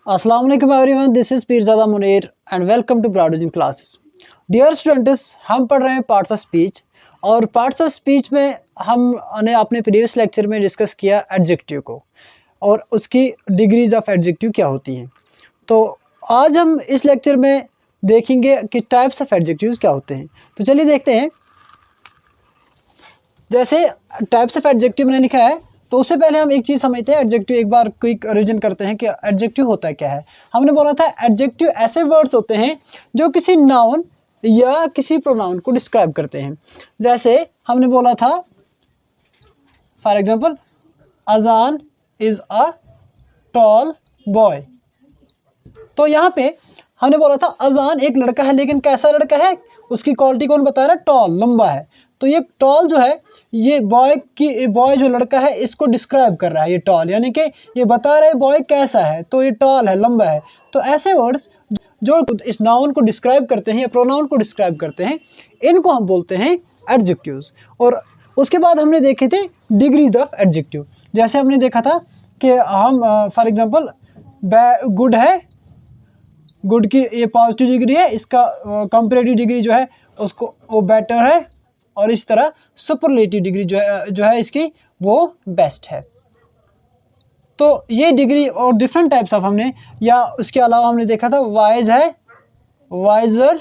अस्सलाम वालेकुम everyone, this is Peerzada Munir and welcome to broadcasting classes. Dear students, हम पढ़ रहे हैं पार्ट्स ऑफ स्पीच और पार्ट्स ऑफ स्पीच में हमने अपने प्रीवियस लेक्चर में डिस्कस किया एडजेक्टिव को और उसकी डिग्रीज ऑफ एडजेक्टिव क्या होती हैं। तो आज हम इस लेक्चर में देखेंगे कि टाइप्स ऑफ एडजेक्टिव्स क्या होते हैं। तो चलिए देखते हैं। जैसे टाइप्स ऑफ एडजेक्टिव मैंने लिखा है, तो उससे पहले हम एक चीज़ समझते हैं। एडजेक्टिव एक बार क्विक रिविजन करते हैं कि एडजेक्टिव होता क्या है। हमने बोला था एडजेक्टिव ऐसे वर्ड्स होते हैं जो किसी नाउन या किसी प्रोनाउन को डिस्क्राइब करते हैं। जैसे हमने बोला था फॉर एग्जांपल, अजान इज़ अ टॉल बॉय। तो यहाँ पे हमने बोला था अजान एक लड़का है, लेकिन कैसा लड़का है, उसकी क्वालिटी कौन बता रहा है? टॉल, लंबा है। तो ये टॉल जो है, ये बॉय जो लड़का है इसको डिस्क्राइब कर रहा है। ये टॉल यानी कि ये बता रहा है बॉय कैसा है, तो ये टॉल है, लंबा है। तो ऐसे वर्ड्स जो इस नाउन को डिस्क्राइब करते हैं या प्रोनाउन को डिस्क्राइब करते हैं, इनको हम बोलते हैं एडजेक्टिव्स। और उसके बाद हमने देखे थे डिग्रीज ऑफ एडजेक्टिव। जैसे हमने देखा था कि हम फॉर एग्जांपल गुड है, गुड की ये पॉजिटिव डिग्री है, इसका कंपैरेटिव डिग्री जो है उसको वो बेटर है, और इस तरह सुपरलेटिव डिग्री जो है इसकी वो बेस्ट है। तो ये डिग्री और डिफरेंट टाइप्स ऑफ हमने, या उसके अलावा हमने देखा था वाइज है, वाइजर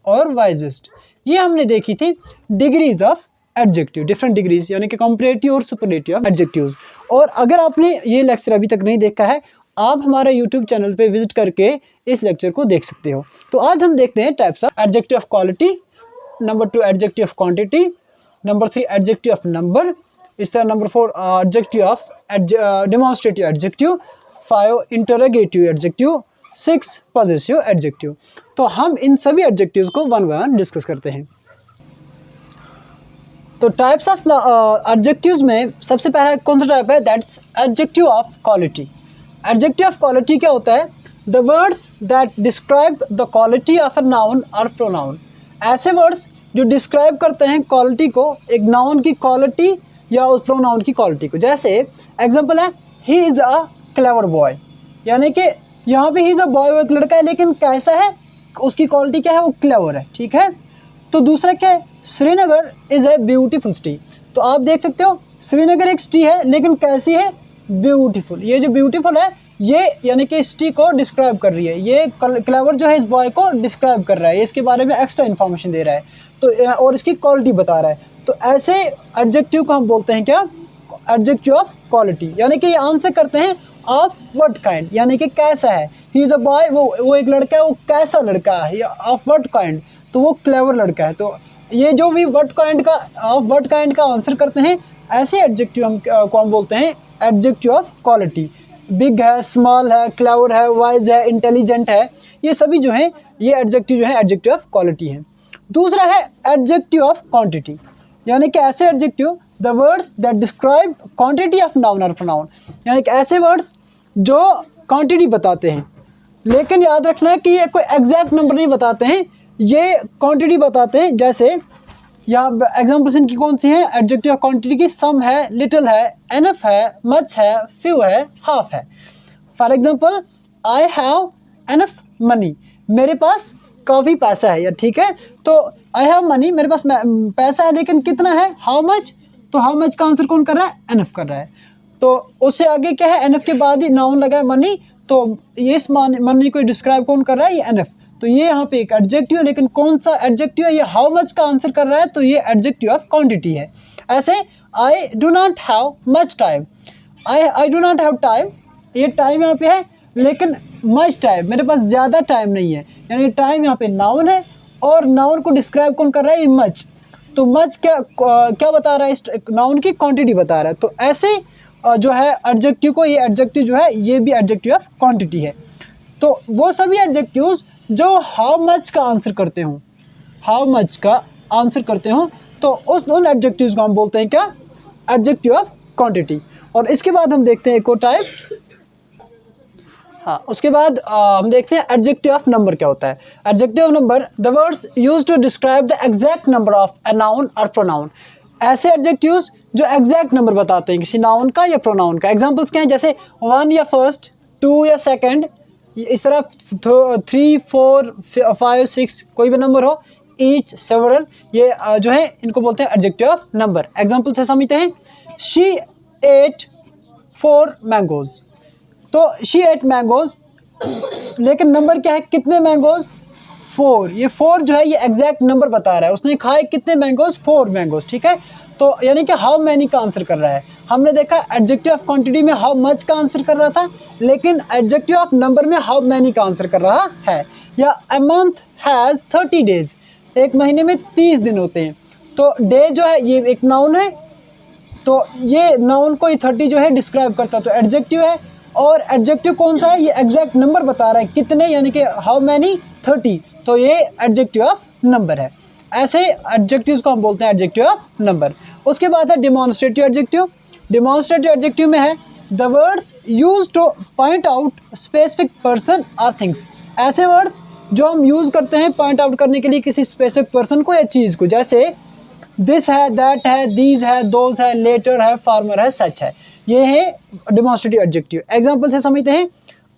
और वाइजेस्ट। ये हमने देखी थी degrees of adjective, different degrees यानी कि कंपैरेटिव और सुपरलेटिव ऑफ एडजेक्टिव्स। और अगर आपने ये लेक्चर अभी तक नहीं देखा है, आप हमारे यूट्यूब चैनल पे विजिट करके इस लेक्चर को देख सकते हो। तो आज हम देखते हैं types of adjective of quality, number 2 adjective of quantity, number 3 adjective of number, इस तरह number 4 adjective of demonstrative adjective, 5 interrogative adjective, 6 possessive adjective. तो हम इन सभी एडजेक्टिव्स को वन बाय वन डिस्कस करते हैं। तो टाइप्स ऑफ एडजेक्टिव्स में सबसे पहला कौन सा टाइप है? That's adjective of quality. Adjective of quality क्या होता है? The words that describe the quality of a noun और प्रोनाउन। ऐसे वर्ड्स जो डिस्क्राइब करते हैं क्वालिटी को, एक नाउन की क्वालिटी या उस प्रोनाउन की क्वालिटी को। जैसे एग्जांपल है, he is a clever boy, यानी कि यहाँ पे ही इज़ अ बॉय, वो एक लड़का है, लेकिन कैसा है, उसकी क्वालिटी क्या है, वो क्लेवर है। ठीक है। तो दूसरा क्या है? Srinagar is a beautiful city. तो आप देख सकते हो श्रीनगर एक सिटी है, लेकिन कैसी है? ब्यूटीफुल। ये जो ब्यूटीफुल है, ये यानी कि सिटी को डिस्क्राइब कर रही है। ये क्लेवर जो है इस बॉय को डिस्क्राइब कर रहा है, इसके बारे में एक्स्ट्रा इन्फॉर्मेशन दे रहा है, तो और इसकी क्वालिटी बता रहा है। तो ऐसे एडजेक्टिव को हम बोलते हैं क्या? Adjective of quality. यानी कि ये आंसर करते हैं ऑफ व्हाट काइंड, यानी कि कैसा है। ही इज़ अ बॉय, वो एक लड़का है, वो कैसा लड़का है, ऑफ व्हाट काइंड, तो वो क्लेवर लड़का है। तो ये जो भी व्हाट काइंड का, ऑफ व्हाट काइंड का आंसर करते हैं, ऐसे एडजेक्टिव को हम बोलते हैं एडजेक्टिव ऑफ क्वालिटी। बिग है, स्मॉल है, क्लेवर है, वाइज है, इंटेलिजेंट है, ये सभी जो है ये एडजेक्टिव जो है एडजेक्टिव ऑफ क्वालिटी है। दूसरा है एडजेक्टिव ऑफ क्वांटिटी, यानी कि ऐसे adjective the words that describe quantity of noun और प्रोनाउन, यानी कि ऐसे वर्ड्स जो क्वांटिटी बताते हैं, लेकिन याद रखना है कि ये कोई एग्जैक्ट नंबर नहीं बताते हैं, ये क्वांटिटी बताते हैं। जैसे यहाँ एग्जाम्पल्स इनकी कौन सी है एडजेक्टिव ऑफ क्वांटिटी की? सम है, लिटिल है, एनफ है, मच है, फ्यू है, हाफ है। For example, I have enough money, मेरे पास काफ़ी पैसा है, या ठीक है। तो आई हैव मनी, मेरे पास पैसा है, लेकिन कितना है? How much. तो हाउ मच का आंसर कौन कर रहा है? एनफ कर रहा है। तो उससे आगे क्या है? एनफ के बाद ही नाउन लगा है मनी, तो ये इस मनी को डिस्क्राइब कौन कर रहा है? ये एनफ। तो ये यहाँ पे एक एडजेक्टिव है, लेकिन कौन सा एडजेक्टिव है? ये हाउ मच का आंसर कर रहा है, तो ये एडजेक्टिव ऑफ क्वांटिटी है। ऐसे I do not have much time, I do not have time, ये टाइम यहाँ पे है, लेकिन मच टाइम, मेरे पास ज़्यादा टाइम नहीं है, यानी टाइम यहाँ पे नाउन है, और नाउन को डिस्क्राइब कौन कर रहा है? ये मच। तो मच क्या बता रहा है? इस नाउन की क्वांटिटी बता रहा है। तो ऐसे जो है एडजेक्टिव को, ये एडजेक्टिव जो है ये भी एडजेक्टिव ऑफ क्वांटिटी है। तो वो सभी एडजेक्टिव्स जो हाउ मच का आंसर करते हो, हाउ मच का आंसर करते हो, तो उन एडजेक्टिव्स को हम बोलते हैं क्या? Adjective of quantity. और इसके बाद हम देखते हैं एक और टाइप। हाँ, उसके बाद हम देखते हैं एडजेक्टिव ऑफ नंबर क्या होता है। Adjective of number, the words used to describe the exact number of a noun और प्रोनाउन। ऐसे एडजेक्टिव्स जो एग्जैक्ट नंबर बताते हैं किसी नाउन का या प्रोनाउन का। एग्जांपल्स क्या हैं? जैसे वन या फर्स्ट, 2 या सेकंड, इस तरह 3, 4, 5, 6 कोई भी नंबर हो, ईच, सेवरल, ये जो है इनको बोलते हैं एडजेक्टिव ऑफ नंबर। एग्जाम्पल से समझते हैं, शी एट 4 मैंगोज। तो शी एट मैंगोज, लेकिन नंबर क्या है, कितने मैंगोज, 4। ये 4 जो है ये एग्जैक्ट नंबर बता रहा है, उसने खाए कितने मैंगोज, 4 मैंगोज, ठीक है। तो यानी कि हाउ मैनी का आंसर कर रहा है। हमने देखा एडजेक्टिव ऑफ क्वांटिटी में हाउ मच का आंसर कर रहा था, लेकिन एडजेक्टिव ऑफ नंबर में हाउ मैनी का आंसर कर रहा है। या अ मंथ हैज़ 30 डेज, एक महीने में 30 दिन होते हैं। तो डे जो है ये एक नाउन है, तो ये नाउन को ये 30 जो है डिस्क्राइब करता है, तो एडजेक्टिव है। और एडजेक्टिव कौन सा है, ये एग्जैक्ट नंबर बता रहा है कितने, यानी कि हाउ मैनी, 30, तो ये एडजेक्टिव ऑफ नंबर है। ऐसे एडजेक्टिव्स को हम बोलते हैं एडजेक्टिव ऑफ नंबर। उसके बाद है डिमॉन्स्ट्रेटिव एडजेक्टिव। डिमॉन्स्ट्रेटिव एडजेक्टिव में है the words use two point out specific person और थिंग्स। ऐसे वर्ड्स जो हम यूज़ करते हैं पॉइंट आउट करने के लिए किसी स्पेसिफिक पर्सन को या चीज़ को, जैसे दिस है, दैट है, दीज है, दोज है, लेटर है, फार्मर है, सच है। ये है डिमॉन्स्ट्रेटिव एडजेक्टिव। एग्जाम्पल से समझते हैं,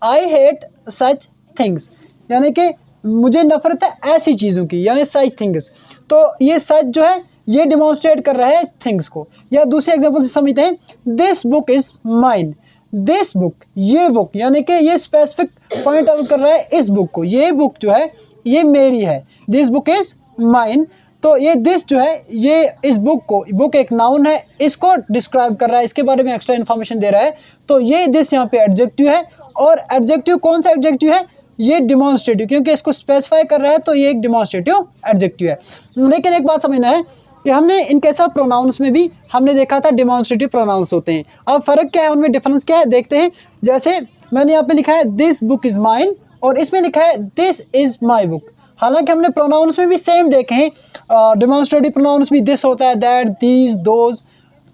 आई हेट सच थिंग्स, यानी कि मुझे नफरत है ऐसी चीज़ों की, यानी सच थिंग्स। तो ये सच जो है ये डिमॉन्स्ट्रेट कर रहा है थिंग्स को। या दूसरे एग्जाम्पल से समझते हैं, this book is mine. This book, ये बुक, यानी कि ये स्पेसिफिक पॉइंट आउट कर रहा है इस बुक को, ये बुक जो है ये मेरी है, दिस बुक इज़ माइन। तो ये दिस जो है ये इस बुक को, बुक एक नाउन है, इसको डिस्क्राइब कर रहा है, इसके बारे में एक्स्ट्रा इन्फॉर्मेशन दे रहा है। तो ये दिस यहाँ पे एडजेक्टिव है। और एडजेक्टिव कौन सा एडजेक्टिव है, ये डिमॉन्स्ट्रेटिव, क्योंकि इसको स्पेसिफाई कर रहा है, तो ये एक डिमॉन्स्ट्रेटिव एडजेक्टिव है। लेकिन एक बात समझना है कि हमने इन कैसा प्रोनाउंस में भी हमने देखा था डिमॉन्स्ट्रेटिव प्रोनाउंस होते हैं। अब फ़र्क क्या है, उनमें डिफरेंस क्या है, देखते हैं। जैसे मैंने यहाँ पे लिखा है दिस बुक इज़ माइन, और इसमें लिखा है दिस इज़ माई बुक। हालांकि हमने प्रोनाउंस में भी सेम देखे हैं, डिमॉन्स्ट्रेटिव प्रोनाउंस भी दिस होता है, दैट, दीज, दोज,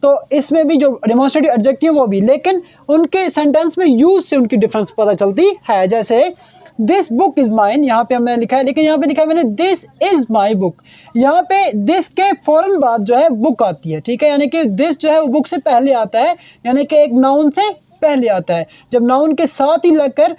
तो इसमें भी जो डिमॉन्स्ट्रेटिव एडजेक्टिव वो भी, लेकिन उनके सेंटेंस में यूज से उनकी डिफरेंस पता चलती है। जैसे दिस बुक इज़ माइन, यहाँ पे हमने लिखा है, लेकिन यहाँ पे लिखा है मैंने दिस इज़ माई बुक। यहाँ पे दिस के फ़ौरन बाद जो है बुक आती है, ठीक है, यानी कि दिस जो है वो बुक से पहले आता है, यानी कि एक नाउन से पहले आता है। जब नाउन के साथ ही लगकर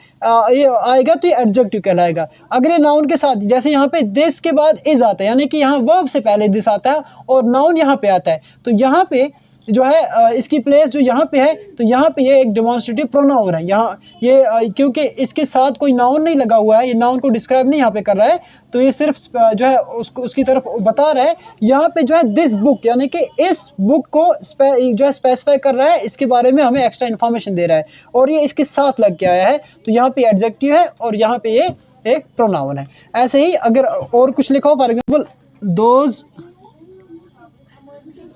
ये आएगा तो ये एडजेक्टिव कहलाएगा। अगर ये नाउन के साथ, जैसे यहाँ पे दिस के बाद इज आता है, यानी कि यहाँ वर्ब से पहले दिस आता है और नाउन यहाँ पे आता है, तो यहाँ पे जो है इसकी प्लेस जो यहाँ पे है, तो यहाँ पे ये एक डिमॉन्स्ट्रेटिव प्रोनाउन है। यहाँ ये क्योंकि इसके साथ कोई नाउन नहीं लगा हुआ है, ये नाउन को डिस्क्राइब नहीं यहाँ पे कर रहा है, तो ये सिर्फ जो है उसकी तरफ बता रहा है। यहाँ पे जो है दिस बुक, यानी कि इस बुक को जो है स्पेसिफाई कर रहा है, इसके बारे में हमें एक्स्ट्रा इन्फॉर्मेशन दे रहा है, और ये इसके साथ लग के आया है, तो यहाँ पे एडजेक्टिव है और यहाँ पे ये एक प्रोनाउन है। ऐसे ही अगर और कुछ लिखा हो, for example those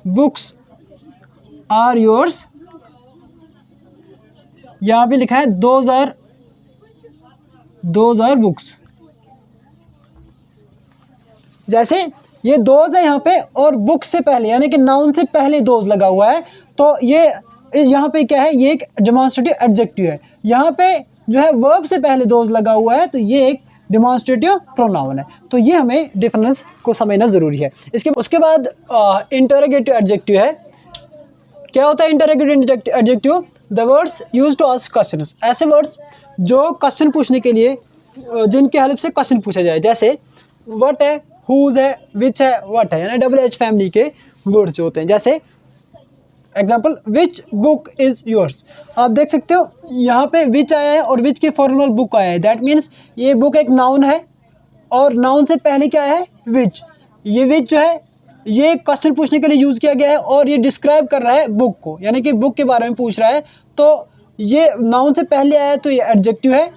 books are yours, यहाँ पे लिखा है दोज आर बुक्स। जैसे ये दोज है यहाँ पे, और बुक से पहले यानी कि नाउन से पहले दोज लगा हुआ है, तो ये यहाँ पे क्या है, ये एक डिमॉन्स्ट्रेटिव एडजेक्टिव है। यहाँ पे जो है वर्ब से पहले दोज लगा हुआ है, तो ये एक डिमॉन्स्ट्रेटिव प्रोनाउन है। तो ये हमें डिफरेंस को समझना ज़रूरी है। उसके बाद इंटरोगेटिव एडजेक्टिव है। क्या होता है interrogative adjective, the words use to ask questions. ऐसे वर्ड्स जो क्वेश्चन पूछने के लिए, जिनके हेल्प से क्वेश्चन पूछा जाए, जैसे व्हाट है, हुज है, विच है, व्हाट है, यानी WH फैमिली के वर्ड्स जो होते हैं। जैसे example, which book is yours. आप देख सकते हो यहाँ पे विच आया है और विच के फॉर्मल बुक आया है, दैट मीन्स ये बुक एक नाउन है और नाउन से पहले क्या है, विच। ये विच जो है ये क्वेश्चन पूछने के लिए यूज़ किया गया है, और ये डिस्क्राइब कर रहा है बुक को, यानी कि बुक के बारे में पूछ रहा है। तो ये नाउन से पहले आया है, तो ये एडजेक्टिव है,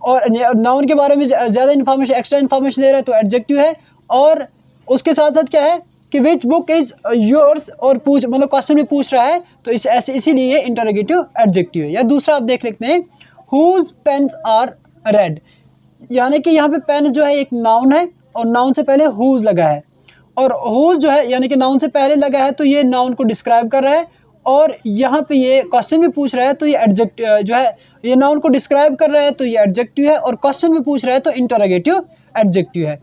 और नाउन के बारे में ज़्यादा इन्फॉर्मेशन, एक्स्ट्रा इन्फॉर्मेशन दे रहा है, तो एडजेक्टिव है। और उसके साथ साथ क्या है कि विच बुक इज़ योर्स, और मतलब क्वेश्चन में पूछ रहा है, तो इसीलिए ये इंटरोगेटिव एडजेक्टिव है। या दूसरा आप देख लेते हैं, हुज पेन्स आर रेड, यानी कि यहाँ पे पेन जो है एक नाउन है और नाउन से पहले हुज लगा है, और हुज जो है यानी कि नाउन से पहले लगा है, तो ये नाउन को डिस्क्राइब कर रहा है, और यहाँ पे ये क्वेश्चन भी पूछ रहा है, तो ये एडजेक्टिव जो है ये नाउन को डिस्क्राइब कर रहा है, तो ये एडजेक्टिव है, और क्वेश्चन भी पूछ रहा है, तो इंटरोगेटिव एडजेक्टिव है।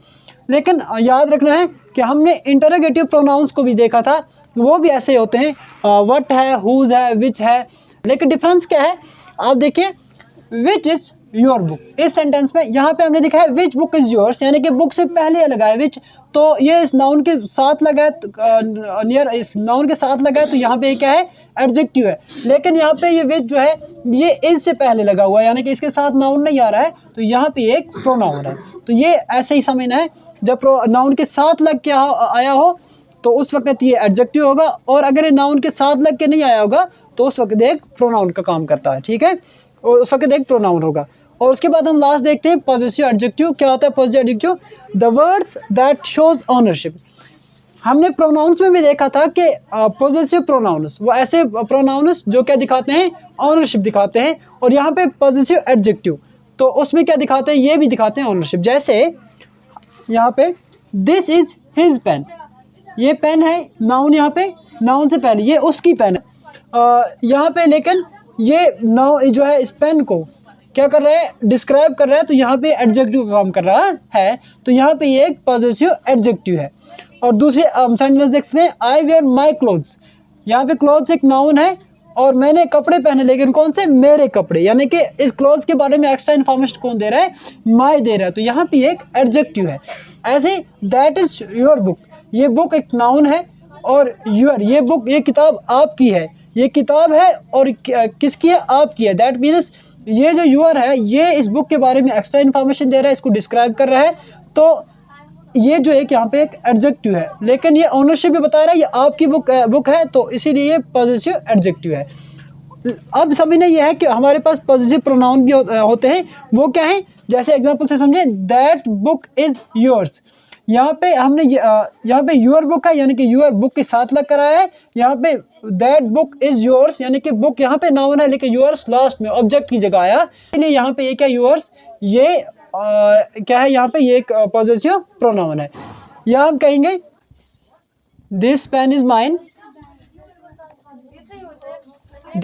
लेकिन याद रखना है कि हमने इंटरोगेटिव प्रोनाउंस को भी देखा था, वो भी ऐसे होते हैं, व्हाट है, हुज है, विच है। लेकिन डिफरेंस क्या है, आप देखिए विच इज़ योर बुक। इस सेंटेंस में यहाँ पे हमने लिखा है विच बुक इज़ योर्स, यानी कि बुक से पहले लगा है विच, तो ये इस नाउन के साथ लगा है, नियर इस नाउन के साथ लगा है, तो यहाँ पे क्या है, एडजेक्टिव है। लेकिन यहाँ पे ये विच जो है ये इज से पहले लगा हुआ है, यानी कि इसके साथ नाउन नहीं आ रहा है, तो यहाँ पे एक प्रोनाउन है। तो ये ऐसे ही समझना है, जब नाउन के साथ लग के आया हो तो उस वक्त ये एडजेक्टिव होगा, और अगर ये नाउन के साथ लग के नहीं आया होगा तो उस वक्त एक प्रोनाउन का काम करता है, ठीक है, और उस वक्त एक प्रोनाउन होगा। और उसके बाद हम लास्ट देखते हैं पॉजिटिव एडजेक्टिव। क्या होता है positive adjective? The words that shows ownership. हमने प्रोनाउंस में भी देखा था कि पॉजिटिव प्रोनाउंस वो ऐसे प्रोनाउंस जो क्या दिखाते हैं, ऑनरशिप दिखाते हैं, और यहाँ पे पॉजिटिव एडजेक्टिव तो उसमें क्या दिखाते हैं, ये भी दिखाते हैं ऑनरशिप। जैसे यहाँ पे दिस इज हिज पेन, ये पेन है, नाउन यहाँ पे, नाउन से पहले ये उसकी पेन है, यहाँ पे लेकिन ये नाउन जो है इस पेन को क्या कर रहा है, डिस्क्राइब कर रहा है, तो यहाँ पे एडजेक्टिव का काम कर रहा है, तो यहाँ पे ये एक पॉजिटिव एडजेक्टिव है। और दूसरे सेंटेंस देखते हैं, आई वेयर माई क्लोथ्स, यहाँ पे क्लोथ्स एक नाउन है, और मैंने कपड़े पहने, लेकिन कौन से, मेरे कपड़े, यानी कि इस क्लोथ्स के बारे में एक्स्ट्रा इन्फॉर्मेशन कौन दे रहा है, माई दे रहा है, तो यहाँ पे एक एडजेक्टिव है। ऐसे दैट इज योर बुक, ये बुक एक नाउन है, और यूर, ये बुक, ये किताब आपकी है, ये किताब है और किसकी है, आपकी है। दैट मीन्स ये जो यूर है ये इस बुक के बारे में एक्स्ट्रा इन्फॉर्मेशन दे रहा है, इसको डिस्क्राइब कर रहा है, तो ये जो एक यहाँ पे एक एडजेक्टिव है, लेकिन ये ओनरशिप भी बता रहा है, ये आपकी बुक है, तो इसीलिए ये पॉजिटिव एडजेक्टिव है। अब समझना ये है कि हमारे पास पॉजिटिव प्रोनाउन भी होते हैं, वो क्या है, जैसे एग्जांपल से समझे, दैट बुक इज योर्स, यहाँ पे हमने यहाँ पे योर बुक है, यानी कि योर बुक के साथ लग कर आया है, यहाँ पे दैट बुक इज योर्स, यानी कि बुक यहाँ पे नाउन है, लेकिन योर्स लास्ट में ऑब्जेक्ट की जगह आया, इसलिए यहाँ पे ये क्या, योर्स, ये क्या है, यहाँ पे ये एक पॉजिटिव प्रोनाउन है। या हम कहेंगे दिस पेन इज माइन,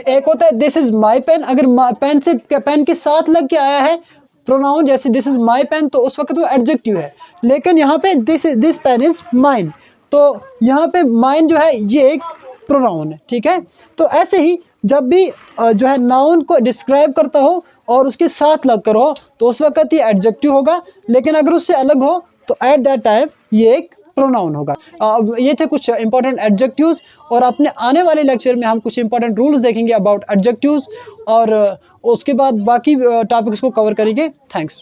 एक होता है दिस इज माई पेन, अगर पेन से पेन के साथ लग के आया है प्रोनाउन, जैसे दिस इज माई पेन, तो उस वक्त वो एडजेक्टिव है, लेकिन यहाँ पे दिस पेन इज माइन, तो यहाँ पे माइन जो है ये एक प्रोनाउन है, ठीक है। तो ऐसे ही जब भी जो है नाउन को डिस्क्राइब करता हो और उसके साथ लग कर हो तो उस वक्त ये एडजेक्टिव होगा, लेकिन अगर उससे अलग हो तो एट दैट टाइम ये एक प्रोनाउन होगा। ये थे कुछ इंपॉर्टेंट एडजेक्टिव्स, और अपने आने वाले लेक्चर में हम कुछ इंपॉर्टेंट रूल्स देखेंगे अबाउट एडजेक्टिव्स, और उसके बाद बाकी टॉपिक्स को कवर करेंगे। थैंक्स।